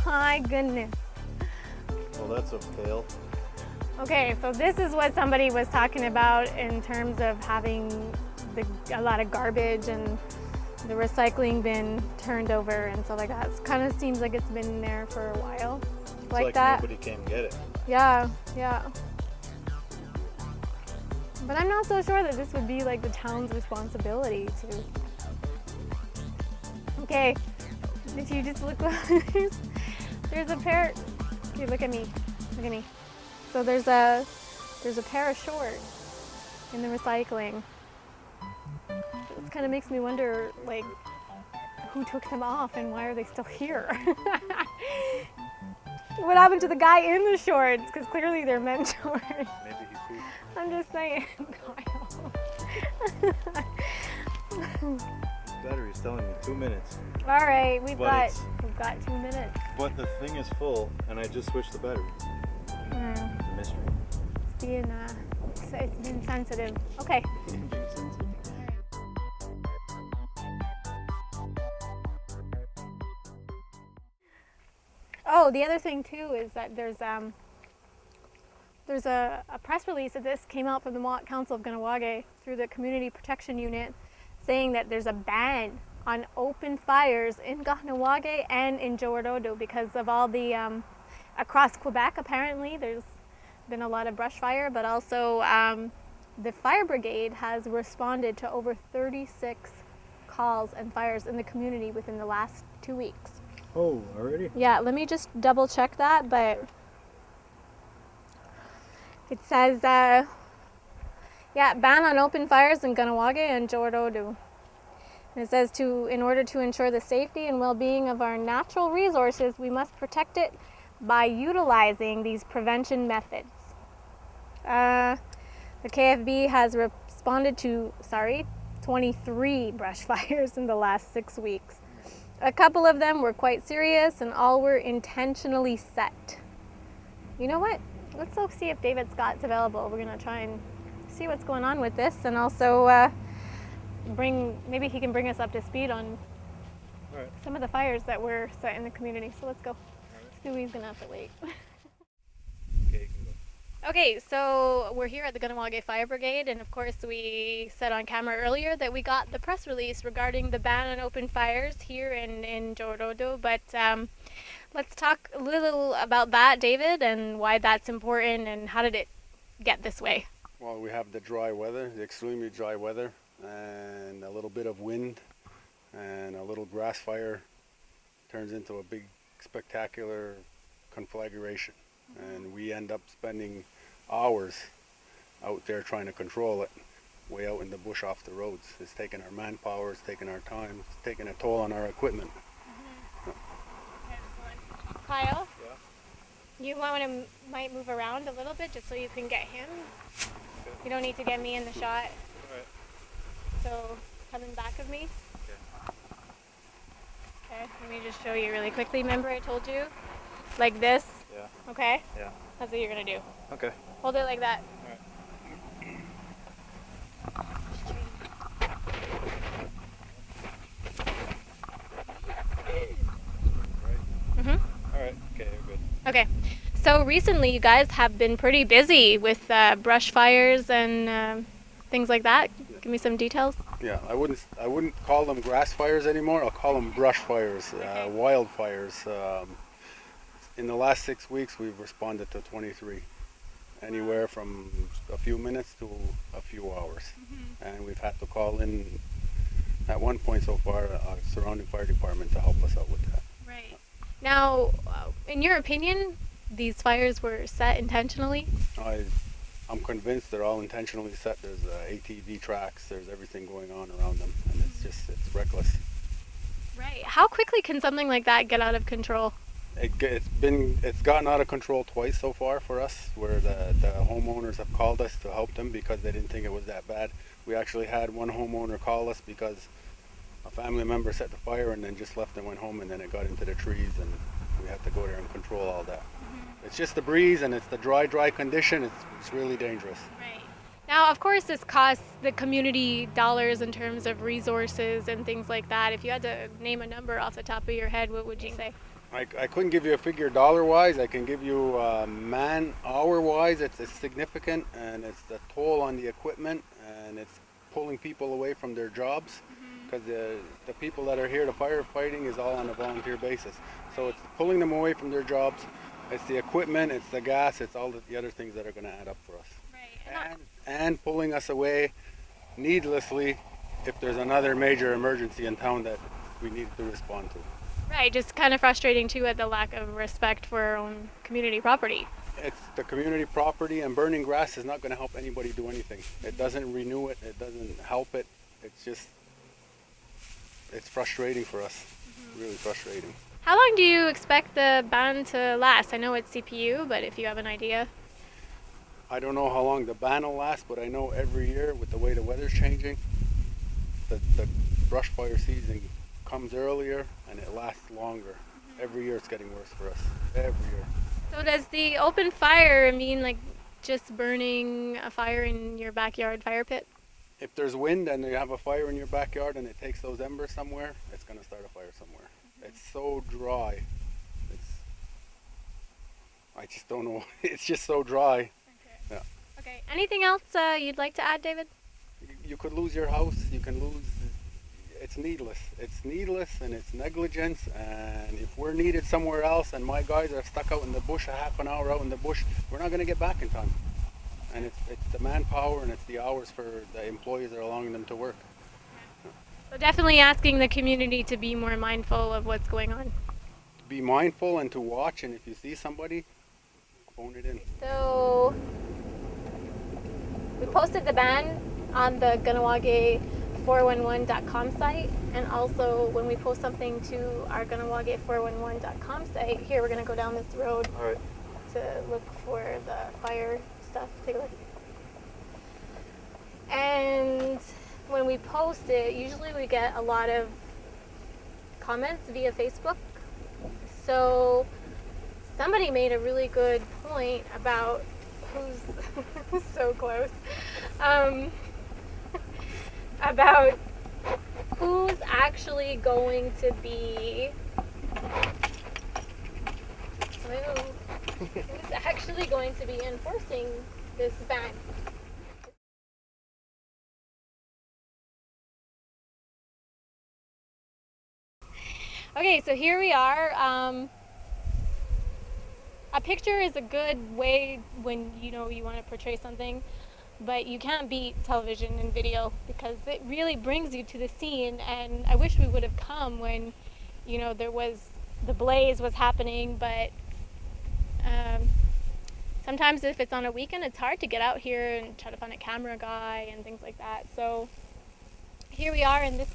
my goodness. Well, that's a fail. Okay, so this is what somebody was talking about in terms of having a lot of garbage and the recycling bin turned over and stuff like that. It kind of seems like it's been there for a while. It's like that. Nobody came get it. Yeah. But I'm not so sure that this would be like the town's responsibility to. Okay, if you just look, there's a pair. Okay, look at me. So there's a pair of shorts in the recycling. It kind of makes me wonder, like, who took them off and why are they still here? What happened to the guy in the shorts? Because clearly they're men's shorts. Maybe he pooped. I'm just saying, Kyle. Battery's telling me 2 minutes. All right, we've got 2 minutes. But the thing is full, and I just switched the battery. It's a mystery. It's been sensitive. Okay. Oh, the other thing too is that there's a press release that this came out from the Mohawk Council of Kahnawake through the Community Protection Unit, saying that there's a ban on open fires in Kahnawake and in Jorodo because of all the across Quebec. Apparently, there's been a lot of brush fire, but also the fire brigade has responded to over 36 calls and fires in the community within the last 2 weeks. Oh, already? Yeah, let me just double check that, but it says, ban on open fires in Kahnawake and Jorodo. And it says, in order to ensure the safety and well-being of our natural resources, we must protect it by utilizing these prevention methods. The KFB has responded to, 23 brush fires in the last 6 weeks. A couple of them were quite serious and all were intentionally set. You know what? Let's go see if David Scott's available. We're gonna try and see what's going on with this, and also maybe he can bring us up to speed on some of the fires that were set in the community. So let's go. Stewie's gonna have to wait. Okay, you can go. Okay, so we're here at the Kahnawake Fire Brigade, and of course we said on camera earlier that we got the press release regarding the ban on open fires here in Jorodo, but let's talk a little about that, David, and why that's important and how did it get this way? Well, we have the dry weather, the extremely dry weather, and a little bit of wind, and a little grass fire turns into a big spectacular conflagration. And we end up spending hours out there trying to control it, way out in the bush off the roads. It's taking our manpower, it's taking our time, it's taking a toll on our equipment. Excellent. Kyle? Yeah? You might move around a little bit just so you can get him. Okay. You don't need to get me in the shot. Alright. So come in back of me. Okay. Okay, let me just show you really quickly. Remember I told you? Like this? Yeah. Okay? Yeah. That's what you're gonna do. Okay. Hold it like that. Alright, okay, you're good. Okay, so recently you guys have been pretty busy with brush fires and things like that. Give me some details. Yeah, I wouldn't call them grass fires anymore. I'll call them brush fires, Okay. wildfires. In the last 6 weeks, we've responded to 23, anywhere from a few minutes to a few hours. And we've had to call in, at one point so far, a surrounding fire department to help us out with that. Right. Now, in your opinion, these fires were set intentionally? I'm convinced they're all intentionally set. There's ATV tracks, there's everything going on around them, and it's reckless. Right. How quickly can something like that get out of control? It's gotten out of control twice so far for us, where the homeowners have called us to help them because they didn't think it was that bad. We actually had one homeowner call us because a family member set the fire and then just left and went home, and then it got into the trees and we had to go there and control all that. It's just the breeze and it's the dry condition. It's really dangerous. Right. Now, of course, this costs the community dollars in terms of resources and things like that. If you had to name a number off the top of your head, what would you say? I couldn't give you a figure dollar-wise. I can give you man-hour-wise. It's significant, and it's the toll on the equipment, and it's pulling people away from their jobs, because the people that are here, the firefighting is all on a volunteer basis. So it's pulling them away from their jobs. It's the equipment, it's the gas, it's all the other things that are going to add up for us. Right. And pulling us away needlessly if there's another major emergency in town that we need to respond to. Right, just kind of frustrating too at the lack of respect for our own community property. It's the community property, and burning grass is not going to help anybody do anything. It doesn't renew it, it doesn't help it. It's frustrating for us, really frustrating. How long do you expect the ban to last? I know it's CPU, but if you have an idea. I don't know how long the ban will last, but I know every year with the way the weather's changing, the brush fire season comes earlier and it lasts longer. Every year it's getting worse for us, every year. So does the open fire mean like just burning a fire in your backyard fire pit? If there's wind and you have a fire in your backyard and it takes those embers somewhere, it's going to start a fire somewhere. It's so dry. I just don't know. It's just so dry. Okay. Yeah. Okay. Anything else you'd like to add, David? You could lose your house. You can lose. It's needless. It's needless and it's negligence. And if we're needed somewhere else and my guys are stuck out in the bush, a half an hour out in the bush, we're not going to get back in time. And it's the manpower and it's the hours for the employees that are allowing them to work. So definitely asking the community to be more mindful of what's going on. Be mindful and to watch, and if you see somebody, phone it in. So we posted the ban on the Ganawage411.com site, and also when we post something to our Ganawage411.com site, here we're going to go down this road All right. to look for the fire stuff. Take a look. And when we post it, usually we get a lot of comments via Facebook. So somebody made a really good point about who's so close, about who's actually going to be enforcing this ban. Okay, so here we are. A picture is a good way when you want to portray something, but you can't beat television and video because it really brings you to the scene. And I wish we would have come when the blaze was happening, but sometimes if it's on a weekend, it's hard to get out here and try to find a camera guy and things like that. So here we are, and this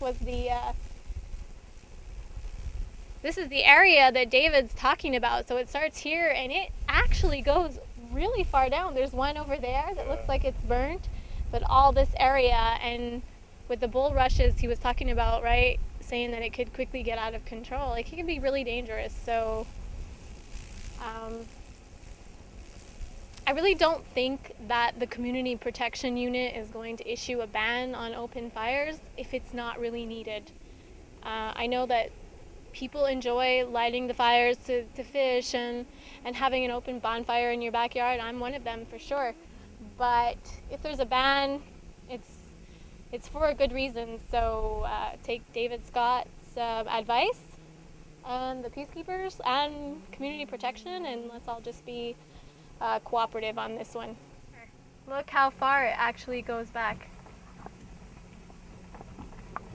is the area that David's talking about. So it starts here and it actually goes really far down. There's one over there that looks like it's burnt, but all this area, and with the bulrushes he was talking about, right, saying that it could quickly get out of control. Like, it can be really dangerous. So I really don't think that the community protection unit is going to issue a ban on open fires if it's not really needed. I know that people enjoy lighting the fires to fish and having an open bonfire in your backyard. I'm one of them for sure. But if there's a ban, it's for a good reason. So take David Scott's advice and the Peacekeepers and community protection, and let's all just be cooperative on this one. Look how far it actually goes back.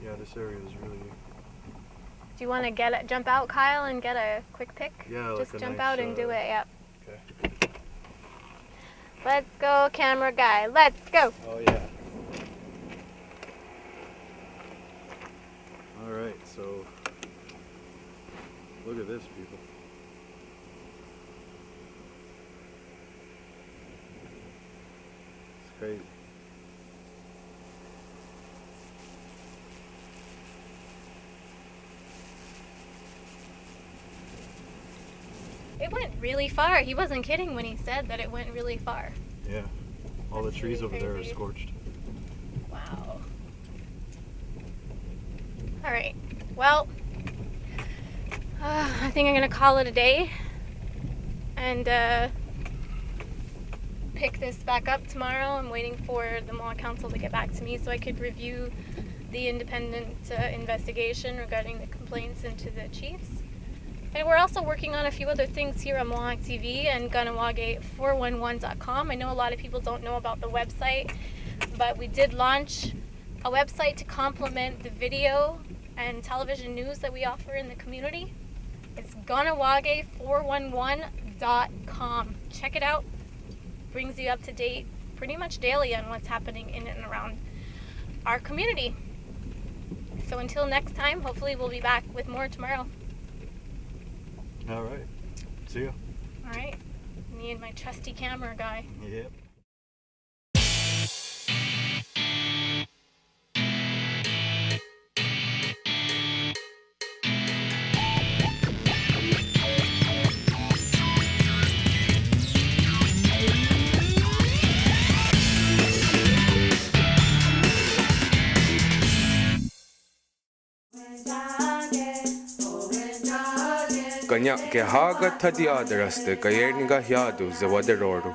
Yeah, this area is really... Do you want to jump out, Kyle, and get a quick pic? Yeah, just like a jump nice, out and do it. Yep. Okay. Let's go, camera guy. Let's go. Oh yeah. All right, so look at this, people. It's crazy. It went really far. He wasn't kidding when he said that it went really far. Yeah. All the That's trees really over there are crazy. scorched. Wow. All right. Well, I think I'm gonna call it a day and pick this back up tomorrow. I'm waiting for the Mohawk Council to get back to me so I could review the independent investigation regarding the complaints into the chiefs. And we're also working on a few other things here on Mohawk TV and Ganawage411.com. I know a lot of people don't know about the website, but we did launch a website to complement the video and television news that we offer in the community. It's Ganawage411.com. Check it out. Brings you up to date pretty much daily on what's happening in and around our community. So until next time, hopefully we'll be back with more tomorrow. All right. See ya. All right. Me and my trusty camera guy. Yep. Ganyak ke haga tadi adraste kayerniga hiadu zewaderoru.